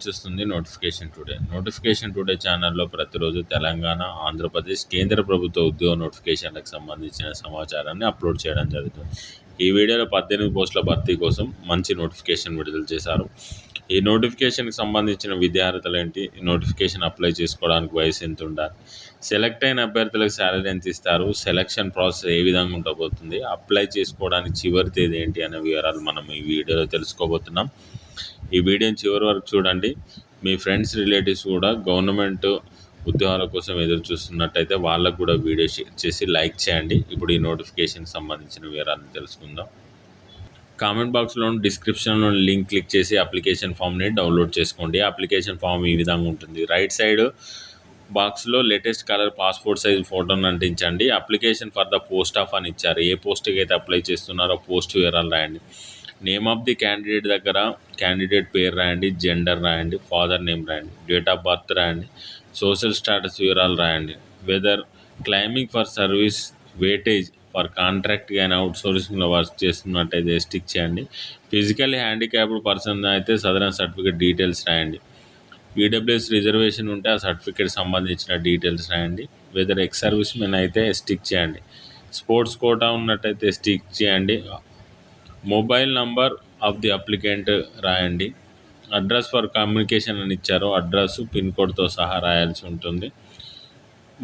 చూస్తుంది notification today ఛానల్లో ప్రతిరోజు తెలంగాణ, ఆంధ్రప్రదేశ్, కేంద్ర ప్రభుత్వ ఉద్యోగ నోటిఫికేషన్లకు సంబంధించిన సమాచారాన్ని అప్లోడ్ చేయడం జరుగుతుంది. ఈ వీడియోలో 18 పోస్టుల భర్తీ కోసం మంచి నోటిఫికేషన్ విడుదల చేశారు. ఈ నోటిఫికేషన్కి సంబంధించిన విద్యార్హతలు ఏంటి, ఈ నోటిఫికేషన్ అప్లై చేసుకోవడానికి వయసు ఎంత ఉండాలి, సెలెక్ట్ అయిన అభ్యర్థులకు శాలరీ ఎంత ఇస్తారు, సెలక్షన్ ప్రాసెస్ ఏ విధంగా ఉండబోతుంది, అప్లై చేసుకోవడానికి చివరి తేదీ ఏంటి అనే వివరాలు మనం ఈ వీడియోలో తెలుసుకోబోతున్నాం. ఈ వీడియోని చివరి వరకు చూడండి. మీ ఫ్రెండ్స్, రిలేటివ్స్ కూడా గవర్నమెంట్ ఉద్యోగాల కోసం ఎదురు చూస్తున్నట్టయితే వాళ్ళకు కూడా వీడియో షేర్ చేసి లైక్ చేయండి. ఇప్పుడు ఈ నోటిఫికేషన్కి సంబంధించిన వివరాలను తెలుసుకుందాం. కామెంట్ బాక్స్లో డిస్క్రిప్షన్లో లింక్ క్లిక్ చేసి అప్లికేషన్ ఫామ్ని డౌన్లోడ్ చేసుకోండి. అప్లికేషన్ ఫామ్ ఈ విధంగా ఉంటుంది. రైట్ సైడ్ బాక్స్లో లేటెస్ట్ కలర్ పాస్పోర్ట్ సైజ్ ఫోటోని అంటించండి. Application for the post of అని ఇచ్చారు. ఏ పోస్ట్కి అయితే అప్లై చేస్తున్నారో పోస్ట్ వివరాలు రాయండి. నేమ్ ఆఫ్ ది క్యాండిడేట్ దగ్గర క్యాండిడేట్ పేరు రాయండి, జెండర్ రాయండి, ఫాదర్ నేమ్ రాయండి, డేట్ ఆఫ్ బర్త్ రాయండి, సోషల్ స్టాటస్ వివరాలు రాయండి, whether claiming for service weightage for contract కానీ అవుట్సోర్సింగ్లో వర్క్ చేస్తున్నట్టయితే స్టిక్ చేయండి. ఫిజికల్లీ హ్యాండిక్యాప్డ్ పర్సన్ అయితే సదరన్ సర్టిఫికేట్ డీటెయిల్స్ రాయండి. ఈడబ్ల్యూఎస్ రిజర్వేషన్ ఉంటే ఆ సర్టిఫికేట్ సంబంధించిన డీటెయిల్స్ రాయండి. వెదర్ ఎక్స్ సర్వీస్ మెన్ అయితే స్టిక్ చేయండి. స్పోర్ట్స్ కోటా ఉన్నట్టయితే స్టిక్ చేయండి. Mobile number of the applicant రాయండి. అడ్రస్ ఫర్ కమ్యూనికేషన్ అని ఇచ్చారు. అడ్రస్, పిన్ కోడ్తో సహా రాయాల్సి ఉంటుంది.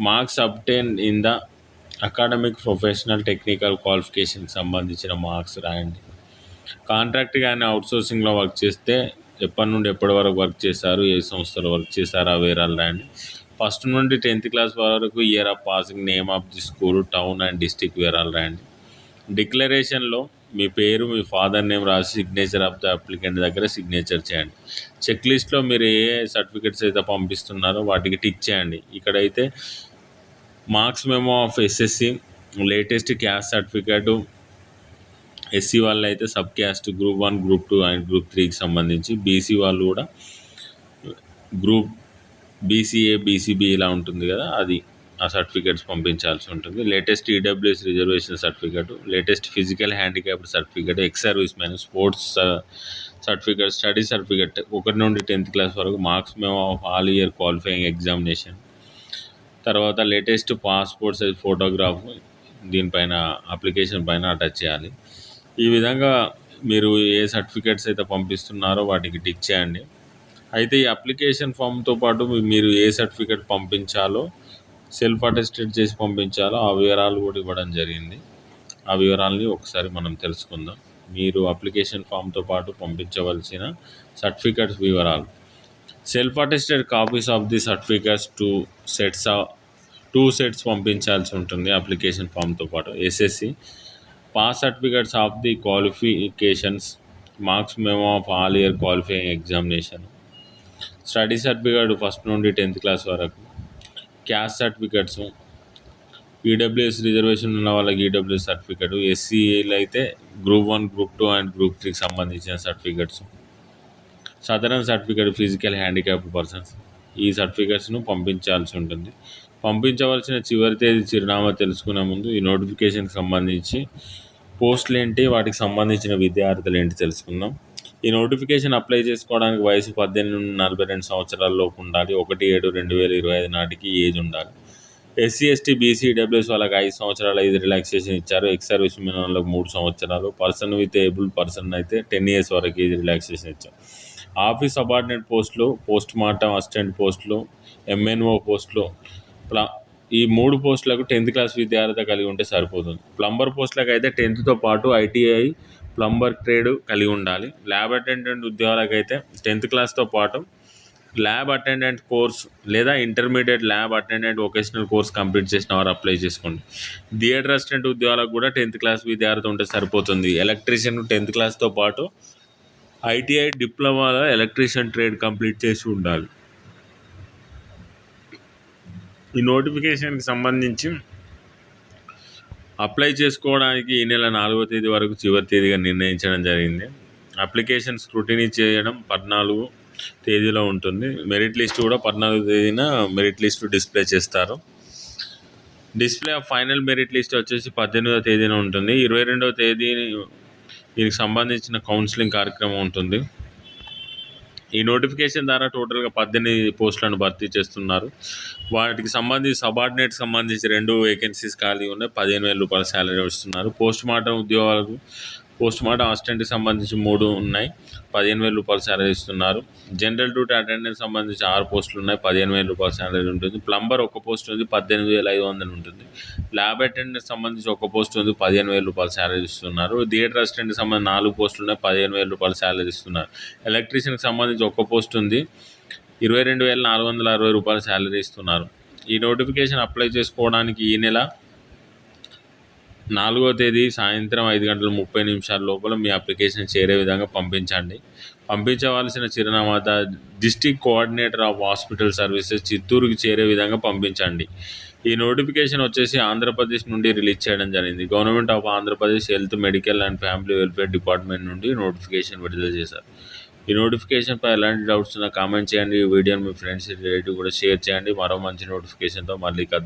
Marks obtained in the academic, professional, technical క్వాలిఫికేషన్కి సంబంధించిన మార్క్స్ రాయండి. కాంట్రాక్ట్ కానీ అవుట్సోర్సింగ్లో వర్క్ చేస్తే ఎప్పటి నుండి ఎప్పటి వరకు వర్క్ చేశారు, ఏ సంస్థలో వర్క్ చేశారు ఆ వివరాలు రాయండి. ఫస్ట్ నుండి 10th క్లాస్ వరకు year of passing, name of the school, town and district వివరాలు రాయండి. డిక్లరేషన్లో మీ పేరు, మీ ఫాదర్ నేమ్ రాసి సిగ్నేచర్ ఆఫ్ ద అప్లికెంట్ దగ్గర సిగ్నేచర్ చేయండి. చెక్ లిస్ట్లో మీరు ఏ సర్టిఫికెట్స్ అయితే పంపిస్తున్నారో వాటికి టిక్ చేయండి. ఇక్కడైతే marks memo of SSC, latest caste certificate, SC వాళ్ళు అయితే sub caste group 1, group 2 and group 3కి సంబంధించి, బీసీ వాళ్ళు కూడా గ్రూప్ బీసీఏ, బీసీబీ ఇలా ఉంటుంది కదా, అది ఆ సర్టిఫికేట్స్ పంపించాల్సి ఉంటుంది. Latest EWS reservation certificate, latest physical handicapped certificate, ex service man, sports certificate, study certificate 1 నుండి 10th క్లాస్ వరకు, marks memo of all year qualifying examination, తర్వాత లేటెస్ట్ పాస్పోర్ట్ సైజ్ ఫోటోగ్రాఫ్ దీనిపైన అప్లికేషన్ పైన అటాచ్ చేయాలి. ఈ విధంగా మీరు ఏ సర్టిఫికేట్స్ అయితే పంపిస్తున్నారో వాటికి టిక్ చేయండి. అయితే ఈ అప్లికేషన్ ఫామ్తో పాటు మీరు ఏ సర్టిఫికేట్ పంపించాలో, సెల్ఫ్ అటెస్టెడ్ చేసి పంపించాలో ఆ వివరాలు కూడా ఇవ్వడం జరిగింది. ఆ వివరాలని ఒకసారి మనం తెలుసుకుందాం. మీరు అప్లికేషన్ ఫామ్తో పాటు పంపించవలసిన సర్టిఫికేట్స్ వివరాలు: self attested copies of the certificates 2 sets పంపించాల్సి ఉంటుంది అప్లికేషన్ ఫామ్తో పాటు. SSC pass certificates of the qualifications, marks memo of all year qualifying examination, study certificate first నుండి 10th క్లాస్ వరకు, క్యాస్ట్ సర్టిఫికేట్స్, ఈడబ్ల్యూఎస్ రిజర్వేషన్ ఉన్న వాళ్ళకి EWS certificate, ఎస్సీఏలు అయితే group 1, group 2 and group 3కి సంబంధించిన certificates, southern certificate physical handicapped persons, ఈ సర్టిఫికేట్స్ను పంపించాల్సి ఉంటుంది. పంపించవలసిన చివరి తేదీ, చిరునామా తెలుసుకునే ముందు ఈ నోటిఫికేషన్కి సంబంధించి పోస్టులు ఏంటి, వాటికి సంబంధించిన విద్యార్థులు ఏంటి తెలుసుకుందాం. ఈ నోటిఫికేషన్ అప్లై చేసుకోవడానికి వయసు 18 నుండి 42 సంవత్సరాల లోపు ఉండాలి. 1/7/2025 నాటికి ఏజ్ ఉండాలి. ఎస్సీ, ఎస్టీ, బీసీ, డబ్ల్యూఎస్ వాళ్ళకి 5 సంవత్సరాల ఏజ్ రిలాక్సేషన్ ఇచ్చారు. ఎక్స్ సర్వీస్ మెన్ వాళ్ళకి 3 సంవత్సరాలు, పర్సన్ విత్ ఏబుల్ పర్సన్ అయితే 10 years వరకు ఏజ్ రిలాక్సేషన్ ఇచ్చారు. ఆఫీస్ సబార్డినేట్ పోస్టులు, పోస్ట్ మార్టం అసిస్టెంట్ పోస్టులు, ఎంఎన్ఓ పోస్టులు, ఈ 3 పోస్టులకు 10th క్లాస్ విద్యార్థి కలిగి ఉంటే సరిపోతుంది. ప్లంబర్ పోస్టులకు అయితే 10th పాటు ఐటీఐ ప్లంబర్ ట్రేడ్ కలిగి ఉండాలి. ల్యాబ్ అటెండెంట్ ఉద్యోగాలకైతే 10th క్లాస్తో పాటు ల్యాబ్ అటెండెంట్ కోర్స్ లేదా intermediate lab attendant vocational course complete చేసిన వారు అప్లై చేసుకోండి. థియేటర్ అసిస్టెంట్ ఉద్యోగాలకు కూడా 10th క్లాస్ విద్యార్థి ఉంటే సరిపోతుంది. ఎలక్ట్రీషియన్ 10th క్లాస్తో పాటు ఐటీఐ డిప్లొమాలో ఎలక్ట్రీషియన్ ట్రేడ్ కంప్లీట్ చేసి ఉండాలి. ఈ నోటిఫికేషన్కి సంబంధించి అప్లై చేసుకోవడానికి ఈ నెల 4వ తేదీ వరకు చివరి తేదీగా నిర్ణయించడం జరిగింది. అప్లికేషన్ స్క్రూటినీ చేయడం 14 తేదీలో ఉంటుంది. మెరిట్ లిస్ట్ కూడా 14వ తేదీన మెరిట్ లిస్ట్ డిస్ప్లే చేస్తారు. Display of final merit list వచ్చేసి 18వ తేదీన ఉంటుంది. 22వ తేదీ దీనికి సంబంధించిన కౌన్సిలింగ్ కార్యక్రమం ఉంటుంది. ఈ నోటిఫికేషన్ ద్వారా టోటల్గా 18 పోస్టులను భర్తీ చేస్తున్నారు. వాటికి సంబంధించి సబార్డినేట్కి సంబంధించి 2 వేకెన్సీస్ ఖాళీ ఉన్నాయి. 15,000 రూపాయల శాలరీ ఇస్తున్నారు. పోస్ట్ మార్టం ఉద్యోగాలకు పోస్ట్ మార్టం అసిస్టెంట్కి సంబంధించి 3 ఉన్నాయి. 15,000 రూపాయల శాలరీ ఇస్తున్నారు. జనరల్ డ్యూటీ అటెండెంట్కి సంబంధించి 6 పోస్టులు ఉన్నాయి. 15,000 రూపాయల శాలరీ ఉంటుంది. ప్లంబర్ ఒక పోస్ట్ ఉంది, 18,500 ఉంటుంది. ల్యాబ్ అటెండెంట్కి సంబంధించి ఒక పోస్ట్ ఉంది, 15,000 రూపాయల శాలరీ ఇస్తున్నారు. థియేటర్ అసిస్టెంట్కి సంబంధించి 4 పోస్టులు ఉన్నాయి, 15,000 రూపాయల శాలరీ ఇస్తున్నారు. ఎలక్ట్రీషియన్కి సంబంధించి ఒక పోస్ట్ ఉంది, 22,460 రూపాయల శాలరీ ఇస్తున్నారు. ఈ నోటిఫికేషన్ అప్లై చేసుకోవడానికి ఈ నెల 4వ తేదీ సాయంత్రం 5:30 లోపల మీ అప్లికేషన్ చేరే విధంగా పంపించండి. పంపించవలసిన చిరునామా district coordinator of hospital services, చిత్తూరుకి చేరే విధంగా పంపించండి. ఈ నోటిఫికేషన్ వచ్చేసి ఆంధ్రప్రదేశ్ నుండి రిలీజ్ చేయడం జరిగింది. Government of Andhra Pradesh health, medical and family welfare department నుండి నోటిఫికేషన్ విడుదల చేశారు. ఈ నోటిఫికేషన్పై ఎలాంటి డౌట్స్ ఉన్నా కామెంట్ చేయండి. ఈ వీడియోని మీ ఫ్రెండ్స్ రిలేటివ్ కూడా షేర్ చేయండి. మరో మంచి నోటిఫికేషన్తో మళ్ళీ కలుద్దాం.